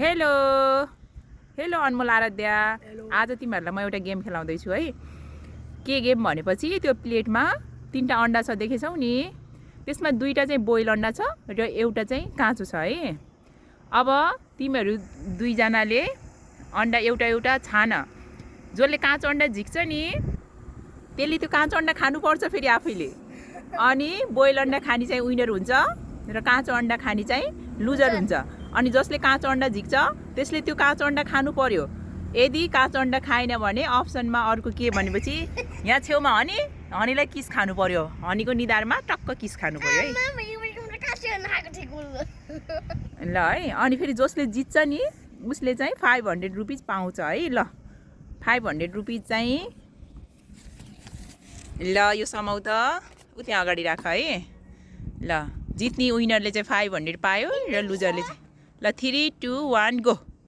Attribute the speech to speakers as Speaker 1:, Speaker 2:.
Speaker 1: Hello hello अनमोल आराध्या। आज तिमीहरूलाई म एउटा गेम खेलाउँदैछु है। के गेम भनेपछि त्यो प्लेटमा 3टा अन्डा छ देखेछौ नि, त्यसमा 2टा चाहिँ बोइल अन्डा छ र एउटा चाहिँ काँचो छ है। अब तिमीहरू 2 जनाले अन्डा एउटा एउटा छान। जसले काँचो अन्डा झिक्छ नि त्यसले त्यो काँचो अन्डा खानुपर्छ फेरि आफैले। अनि बोइल अन्डा खानी चाहिँ विनर हुन्छ र काँचो अन्डा खानी चाहिँ लुजर हुन्छ। अनि जसले काँचो अन्डा झिक्छ त्यसले त्यो काँचो अन्डा खानु पर्यो। यदि काँचो अन्डा खाएन भने अप्सनमा अर्को के भनेपछि यहाँ छेउमा हनीलाई किस खानु पर्यो। हनीको निधारमा टक्क किस खानु पर्यो है। ल है, अनि फेरि जसले जित्छ नि उसले चाहिँ 500 रुपिज पाउँछ है। ल 500 रुपिज चाहिँ ल यो समाउ त उ त्यहाँ अगाडि राख है। ल जित्ने विनरले चाहिँ 500 पायो र लुजरले चाहिँ ल 3, 2, 1 गो।